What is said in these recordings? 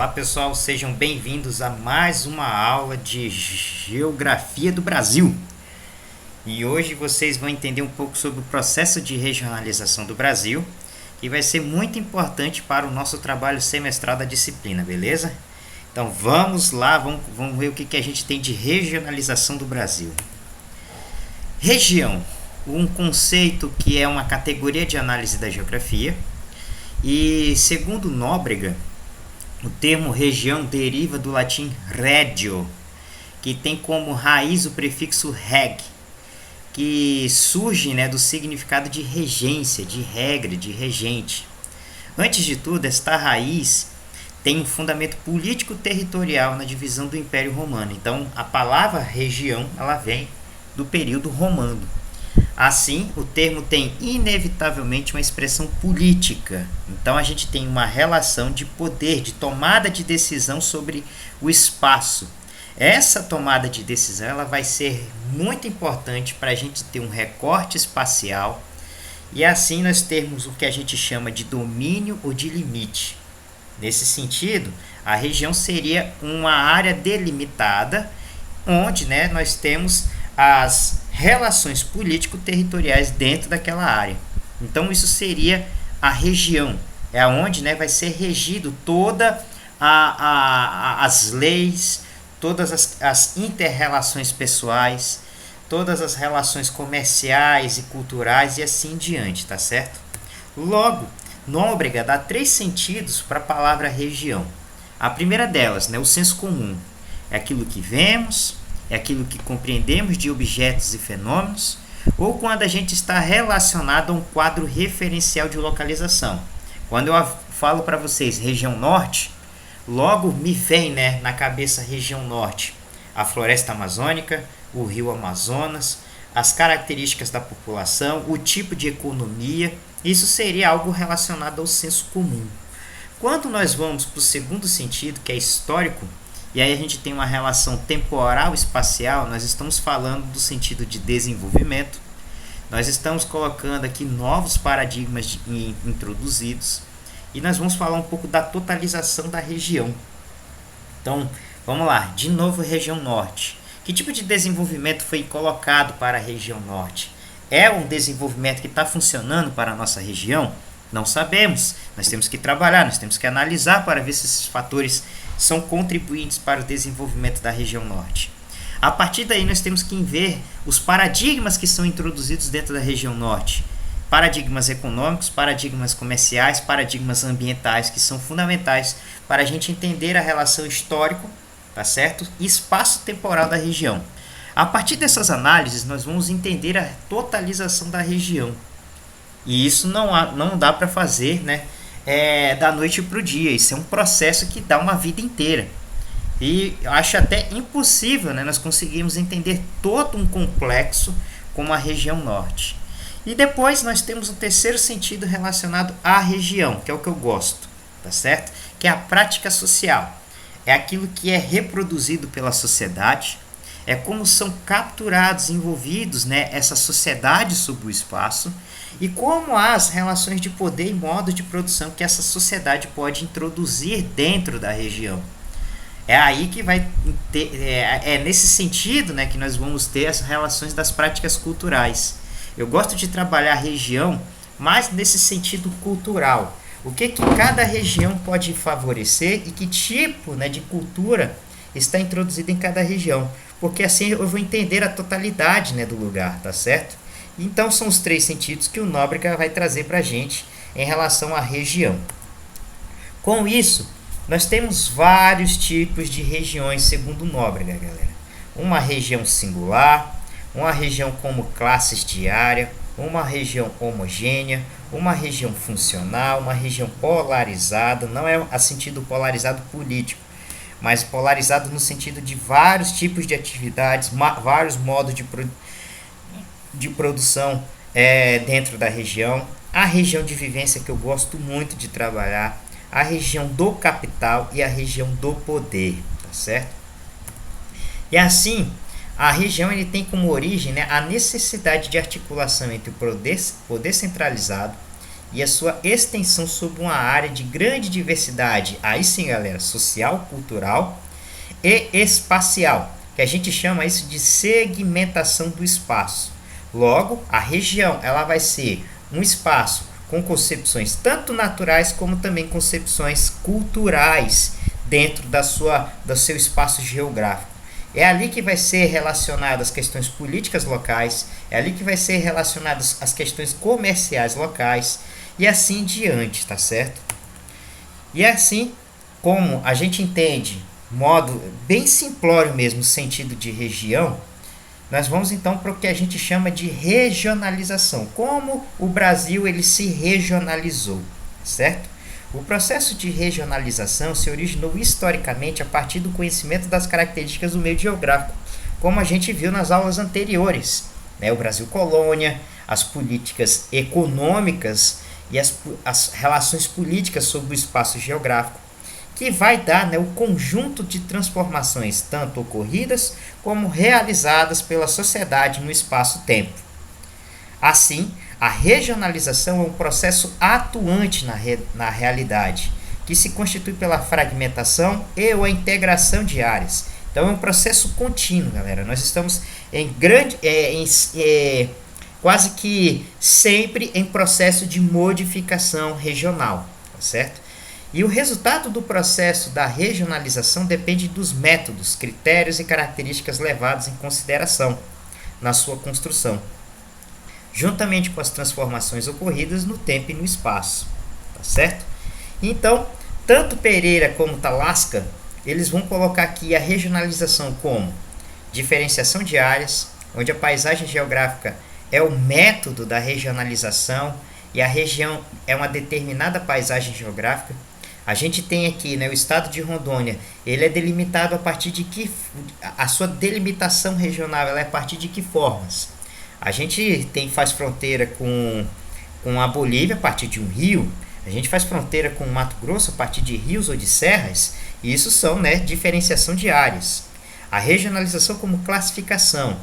Olá pessoal, sejam bem-vindos a mais uma aula de Geografia do Brasil. E hoje vocês vão entender um pouco sobre o processo de regionalização do Brasil, que vai ser muito importante para o nosso trabalho semestral da disciplina, beleza? Então vamos lá, vamos ver o que a gente tem de regionalização do Brasil. Região, um conceito que é uma categoria de análise da geografia, e segundo Nóbrega, o termo região deriva do latim regio, que tem como raiz o prefixo reg, que surge do significado de regência, de regra, de regente. Antes de tudo, esta raiz tem um fundamento político-territorial na divisão do Império Romano. Então, a palavra região ela vem do período romano. Assim, o termo tem inevitavelmente uma expressão política. Então, a gente tem uma relação de poder, de tomada de decisão sobre o espaço. Essa tomada de decisão ela vai ser muito importante para a gente ter um recorte espacial e assim nós termos o que a gente chama de domínio ou de limite. Nesse sentido, a região seria uma área delimitada onde nós temos as relações político-territoriais dentro daquela área. Então, isso seria a região. É onde vai ser regido todas as leis, todas as inter-relações pessoais, todas as relações comerciais e culturais e assim em diante, tá certo? Logo, Nóbrega dá 3 sentidos para a palavra região. A primeira delas, o senso comum, é aquilo que vemos, é aquilo que compreendemos de objetos e fenômenos, ou quando a gente está relacionado a um quadro referencial de localização. Quando eu falo para vocês região norte, logo me vem na cabeça região norte a floresta amazônica, o rio Amazonas, as características da população, o tipo de economia. Isso seria algo relacionado ao senso comum. Quando nós vamos para o segundo sentido, que é histórico, e aí a gente tem uma relação temporal e espacial, nós estamos falando do sentido de desenvolvimento, nós estamos colocando aqui novos paradigmas introduzidos, e nós vamos falar um pouco da totalização da região. Então, vamos lá, de novo região norte. Que tipo de desenvolvimento foi colocado para a região norte? É um desenvolvimento que está funcionando para a nossa região? Não sabemos, nós temos que trabalhar, nós temos que analisar para ver se esses fatores são contribuintes para o desenvolvimento da região norte. A partir daí nós temos que ver os paradigmas que são introduzidos dentro da região norte. Paradigmas econômicos, paradigmas comerciais, paradigmas ambientais, que são fundamentais para a gente entender a relação histórico, tá certo? E espaço-temporal da região. A partir dessas análises nós vamos entender a totalização da região. E isso não dá para fazer da noite para o dia. Isso é um processo que dá uma vida inteira. E eu acho até impossível nós conseguirmos entender todo um complexo como a região norte. E depois nós temos um terceiro sentido relacionado à região, que é o que eu gosto, tá certo? Que é a prática social. É aquilo que é reproduzido pela sociedade, é como são capturados, envolvidos essa sociedade sobre o espaço, e como há as relações de poder e modo de produção que essa sociedade pode introduzir dentro da região. É aí que vai ter, nesse sentido que nós vamos ter as relações das práticas culturais. Eu gosto de trabalhar a região mais nesse sentido cultural. O que cada região pode favorecer e que tipo de cultura está introduzida em cada região. Porque assim eu vou entender a totalidade do lugar, tá certo? Então são os 3 sentidos que o Nóbrega vai trazer para a gente em relação à região. Com isso, nós temos vários tipos de regiões segundo o Nóbrega, galera. Uma região singular, uma região como classes de área, uma região homogênea, uma região funcional, uma região polarizada, não é a sentido polarizado político, mas polarizado no sentido de vários tipos de atividades, vários modos de produção dentro da região. A região de vivência que eu gosto muito de trabalhar, a região do capital e a região do poder, tá certo? E assim, a região ele tem como origem a necessidade de articulação entre o poder centralizado e a sua extensão sobre uma área de grande diversidade, aí sim, galera, social, cultural e espacial, que a gente chama isso de segmentação do espaço. Logo, a região ela vai ser um espaço com concepções tanto naturais como também concepções culturais dentro do seu espaço geográfico. É ali que vai ser relacionadas as questões políticas locais, é ali que vai ser relacionadas as questões comerciais locais e assim diante, tá certo? E assim como a gente entende, modo bem simplório mesmo, o sentido de região, nós vamos então para o que a gente chama de regionalização. Como o Brasil ele se regionalizou, certo? O processo de regionalização se originou historicamente a partir do conhecimento das características do meio geográfico, como a gente viu nas aulas anteriores, né? O Brasil colônia, as políticas econômicas e as relações políticas sobre o espaço geográfico, que vai dar, né, o conjunto de transformações tanto ocorridas como realizadas pela sociedade no espaço-tempo. Assim, a regionalização é um processo atuante na realidade, que se constitui pela fragmentação e ou a integração de áreas. Então é um processo contínuo, galera. Nós estamos quase que sempre em processo de modificação regional, tá certo? E o resultado do processo da regionalização depende dos métodos, critérios e características levados em consideração na sua construção, juntamente com as transformações ocorridas no tempo e no espaço, tá certo? Então, tanto Pereira como Talasca, eles vão colocar aqui a regionalização como diferenciação de áreas, onde a paisagem geográfica é o método da regionalização e a região é uma determinada paisagem geográfica. A gente tem aqui, né, o estado de Rondônia, ele é delimitado a partir de que a sua delimitação regional ela é a partir de que formas? A gente faz fronteira com a Bolívia a partir de um rio, a gente faz fronteira com o Mato Grosso a partir de rios ou de serras, e isso são, né, diferenciação de áreas. A regionalização como classificação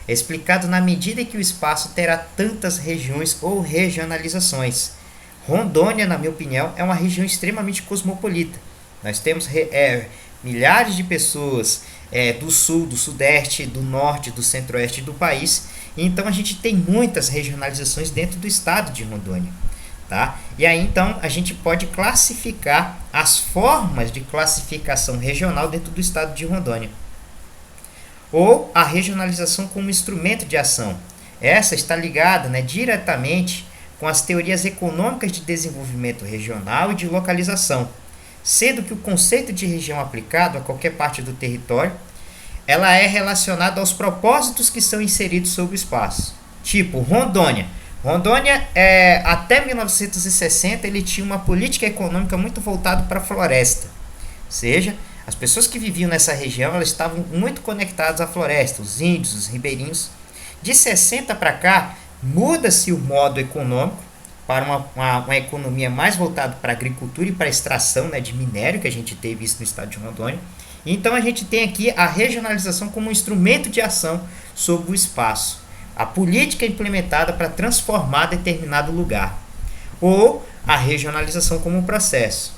é explicado na medida em que o espaço terá tantas regiões ou regionalizações. Rondônia, na minha opinião, é uma região extremamente cosmopolita. Nós temos milhares de pessoas do sul, do sudeste, do norte, do centro-oeste do país. Então a gente tem muitas regionalizações dentro do estado de Rondônia. Tá? E aí então a gente pode classificar as formas de classificação regional dentro do estado de Rondônia. Ou a regionalização como instrumento de ação. Essa está ligada, né, diretamente com as teorias econômicas de desenvolvimento regional e de localização, sendo que o conceito de região aplicado a qualquer parte do território, ela é relacionada aos propósitos que são inseridos sobre o espaço. Tipo, Rondônia. Rondônia, até 1960, ele tinha uma política econômica muito voltada para a floresta. Ou seja, as pessoas que viviam nessa região, elas estavam muito conectadas à floresta, os índios, os ribeirinhos. De 60 para cá, muda-se o modo econômico para uma economia mais voltada para a agricultura e para a extração, né, de minério, que a gente teve isso no estado de Rondônia. Então a gente tem aqui a regionalização como um instrumento de ação sobre o espaço. A política implementada para transformar determinado lugar. Ou a regionalização como um processo.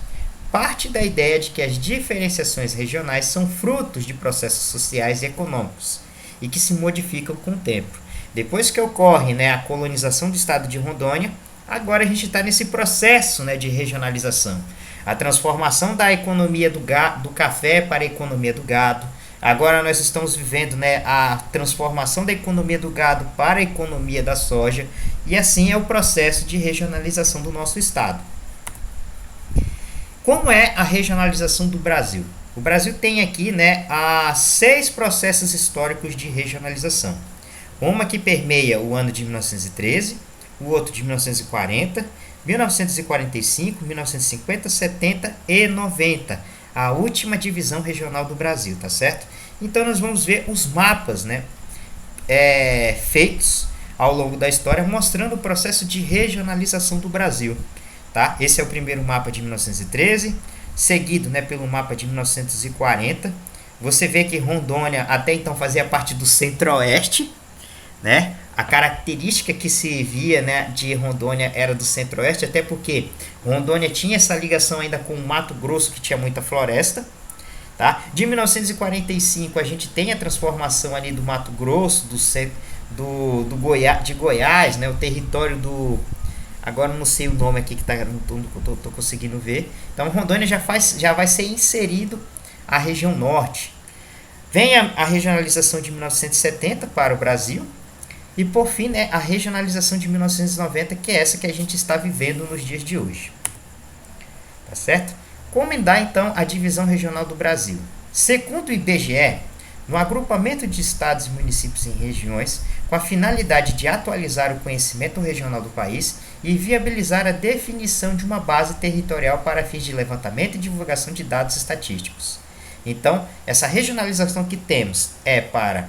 Parte da ideia de que as diferenciações regionais são frutos de processos sociais e econômicos e que se modificam com o tempo. Depois que ocorre, né, a colonização do estado de Rondônia, agora a gente está nesse processo, né, de regionalização. A transformação da economia do café para a economia do gado. Agora nós estamos vivendo, né, a transformação da economia do gado para a economia da soja. E assim é o processo de regionalização do nosso estado. Como é a regionalização do Brasil? O Brasil tem aqui, né, 6 processos históricos de regionalização. Uma que permeia o ano de 1913, o outro de 1940, 1945, 1950, 70 e 90. A última divisão regional do Brasil, tá certo? Então nós vamos ver os mapas, né, feitos ao longo da história mostrando o processo de regionalização do Brasil. Tá? Esse é o primeiro mapa de 1913, seguido, né, pelo mapa de 1940. Você vê que Rondônia até então fazia parte do centro-oeste, né? A característica que se via, né, de Rondônia era do centro-oeste, até porque Rondônia tinha essa ligação ainda com o Mato Grosso, que tinha muita floresta. Tá? De 1945 a gente tem a transformação ali do Mato Grosso, de Goiás, né, o território do... Agora não sei o nome aqui que não tô conseguindo ver. Então Rondônia já vai ser inserido a região norte. Vem a regionalização de 1970 para o Brasil. E por fim, né, a regionalização de 1990, que é essa que a gente está vivendo nos dias de hoje. Tá certo? Como dá então a divisão regional do Brasil? Segundo o IBGE, no agrupamento de estados e municípios em regiões, com a finalidade de atualizar o conhecimento regional do país e viabilizar a definição de uma base territorial para fins de levantamento e divulgação de dados estatísticos. Então, essa regionalização que temos é para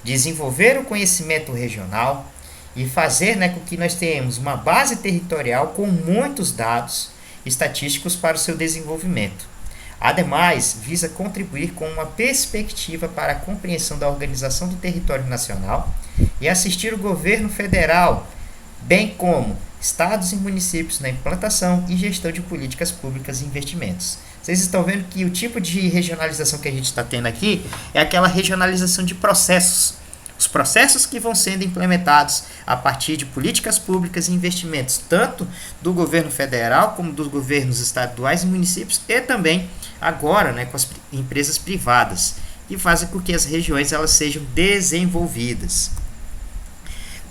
desenvolver o conhecimento regional e fazer, né, com que nós tenhamos uma base territorial com muitos dados estatísticos para o seu desenvolvimento. Ademais, visa contribuir com uma perspectiva para a compreensão da organização do território nacional e assistir o governo federal, bem como estados e municípios na implantação e gestão de políticas públicas e investimentos. Vocês estão vendo que o tipo de regionalização que a gente está tendo aqui é aquela regionalização de processos. Os processos que vão sendo implementados a partir de políticas públicas e investimentos, tanto do governo federal como dos governos estaduais e municípios, e também agora, né, com as empresas privadas, que fazem com que as regiões elas sejam desenvolvidas.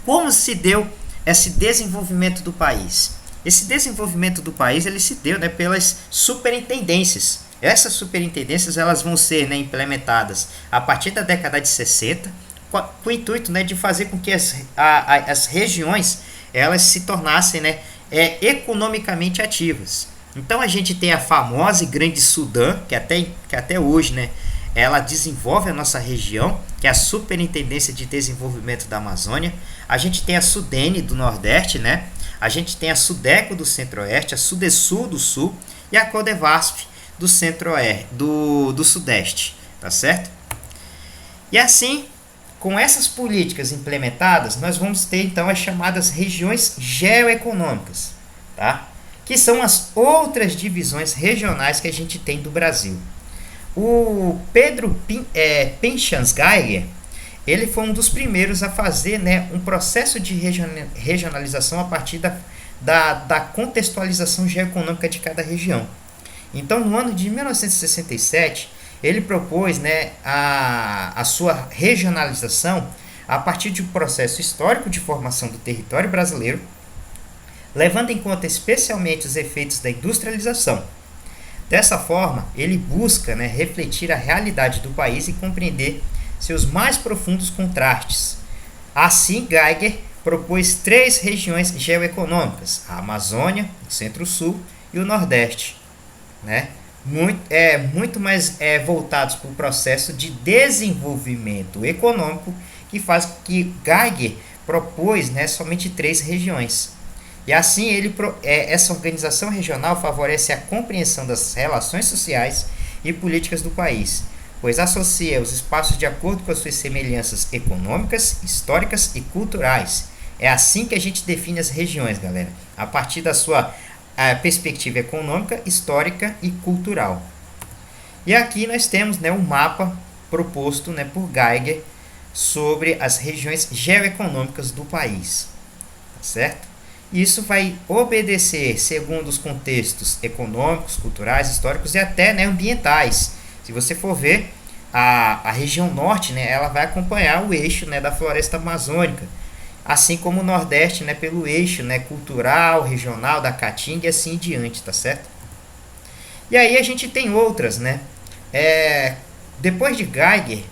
Como se deu esse desenvolvimento do país? Esse desenvolvimento do país ele se deu, né, pelas superintendências. Essas superintendências elas vão ser, né, implementadas a partir da década de 60, com o intuito, né, de fazer com que as regiões elas se tornassem, né, economicamente ativas. Então a gente tem a famosa e grande Sudã, que até hoje, né, ela desenvolve a nossa região, que é a Superintendência de Desenvolvimento da Amazônia. A gente tem a Sudene do Nordeste, né? A gente tem a Sudeco do Centro-Oeste, a Sudesul do Sul e a Codevasf do Centro-Oeste, do Sudeste, tá certo? E assim, com essas políticas implementadas, nós vamos ter então as chamadas regiões geoeconômicas, tá? Que são as outras divisões regionais que a gente tem do Brasil. O Pedro Pincans-Geiger, ele foi um dos primeiros a fazer, né, um processo de regionalização a partir da contextualização geoeconômica de cada região. Então, no ano de 1967, ele propôs, né, a sua regionalização a partir de um processo histórico de formação do território brasileiro, levando em conta especialmente os efeitos da industrialização. Dessa forma, ele busca, né, refletir a realidade do país e compreender seus mais profundos contrastes. Assim, Geiger propôs 3 regiões geoeconômicas, a Amazônia, o Centro-Sul e o Nordeste, né? Muito mais voltados para o processo de desenvolvimento econômico, que faz com que Geiger propôs, né, somente 3 regiões. E assim essa organização regional favorece a compreensão das relações sociais e políticas do país, pois associa os espaços de acordo com as suas semelhanças econômicas, históricas e culturais. É assim que a gente define as regiões, galera, a partir da sua perspectiva econômica, histórica e cultural. E aqui nós temos, né, um mapa proposto, né, por Geiger sobre as regiões geoeconômicas do país, tá certo? Isso vai obedecer segundo os contextos econômicos, culturais, históricos e até, né, ambientais. Se você for ver, a região norte, né, ela vai acompanhar o eixo, né, da floresta amazônica, assim como o nordeste, né, pelo eixo, né, cultural, regional, da caatinga e assim em diante, tá certo? E aí a gente tem outras, né? Depois de Geiger,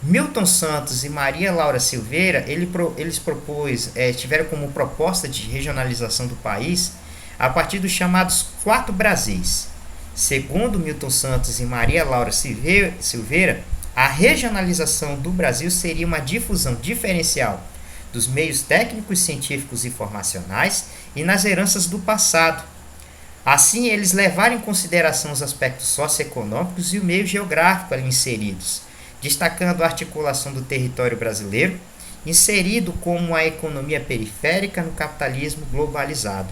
Milton Santos e Maria Laura Silveira, eles tiveram como proposta de regionalização do país a partir dos chamados 4 Brasis. Segundo Milton Santos e Maria Laura Silveira, a regionalização do Brasil seria uma difusão diferencial dos meios técnicos, científicos e informacionais e nas heranças do passado. Assim, eles levaram em consideração os aspectos socioeconômicos e o meio geográfico ali inseridos, destacando a articulação do território brasileiro inserido como a economia periférica no capitalismo globalizado.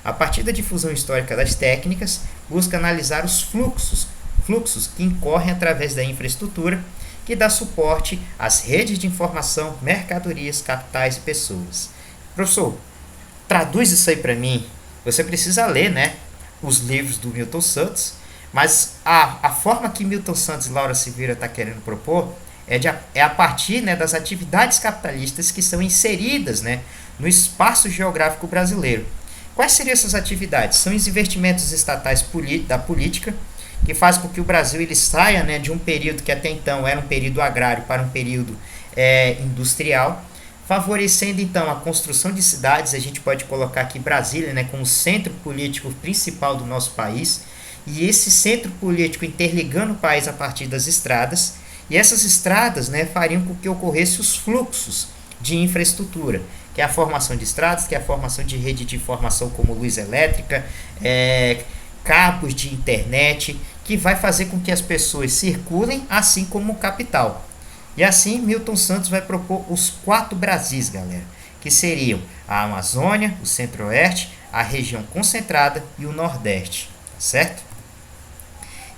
A partir da difusão histórica das técnicas, busca analisar os fluxos que incorrem através da infraestrutura que dá suporte às redes de informação, mercadorias, capitais e pessoas. Professor, traduz isso aí para mim. Você precisa ler, né, os livros do Milton Santos, mas a forma que Milton Santos e Laura Silveira está querendo propor é a partir, né, das atividades capitalistas que são inseridas, né, no espaço geográfico brasileiro. Quais seriam essas atividades? São os investimentos estatais da política, que faz com que o Brasil ele saia, né, de um período que até então era um período agrário para um período industrial, favorecendo então a construção de cidades. A gente pode colocar aqui Brasília, né, como centro político principal do nosso país, e esse centro político interligando o país a partir das estradas, e essas estradas, né, fariam com que ocorresse os fluxos de infraestrutura, que é a formação de estradas, que é a formação de rede de informação como luz elétrica, cabos de internet, que vai fazer com que as pessoas circulem, assim como o capital. E assim, Milton Santos vai propor os 4 Brasis, galera, que seriam a Amazônia, o Centro-Oeste, a região concentrada e o Nordeste, certo?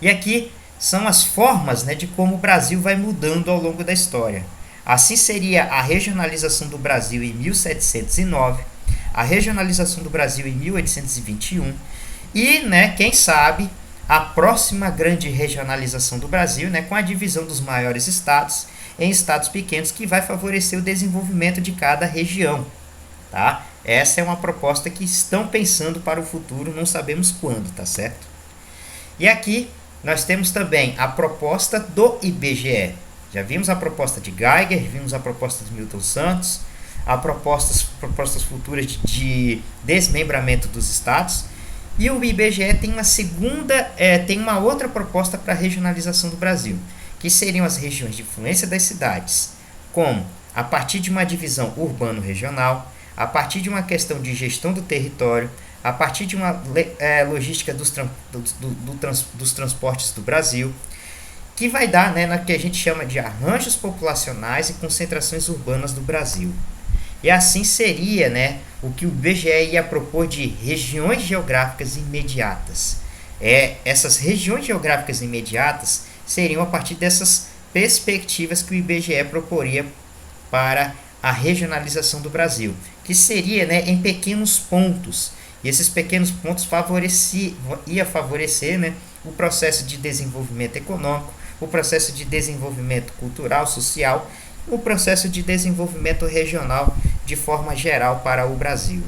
E aqui são as formas, né, de como o Brasil vai mudando ao longo da história. Assim seria a regionalização do Brasil em 1709, a regionalização do Brasil em 1821 e, né, quem sabe, a próxima grande regionalização do Brasil, né, com a divisão dos maiores estados em estados pequenos, que vai favorecer o desenvolvimento de cada região. Tá? Essa é uma proposta que estão pensando para o futuro, não sabemos quando, tá certo? E aqui nós temos também a proposta do IBGE. Já vimos a proposta de Geiger, vimos a proposta de Milton Santos, a propostas futuras de desmembramento dos estados. E o IBGE tem uma outra proposta para a regionalização do Brasil, que seriam as regiões de influência das cidades, como a partir de uma divisão urbano-regional, a partir de uma questão de gestão do território, a partir de uma logística dos transportes do Brasil, que vai dar, né, na que a gente chama de arranjos populacionais e concentrações urbanas do Brasil. E assim seria, né, o que o IBGE ia propor de regiões geográficas imediatas. Essas regiões geográficas imediatas seriam a partir dessas perspectivas que o IBGE proporia para a regionalização do Brasil, que seria, né, em pequenos pontos. E esses pequenos pontos ia favorecer, né, o processo de desenvolvimento econômico, o processo de desenvolvimento cultural, social, o processo de desenvolvimento regional de forma geral para o Brasil.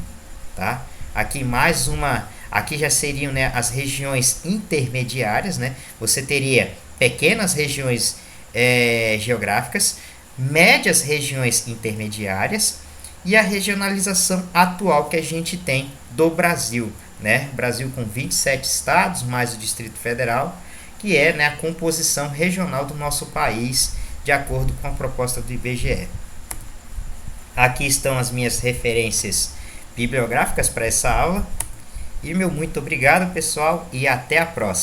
Tá? Aqui já seriam, né, as regiões intermediárias, né? Você teria pequenas regiões geográficas, médias regiões intermediárias e a regionalização atual que a gente tem do Brasil, né? Brasil com 27 estados, mais o Distrito Federal, que é, né, a composição regional do nosso país, de acordo com a proposta do IBGE. Aqui estão as minhas referências bibliográficas para essa aula. E meu muito obrigado, pessoal, e até a próxima.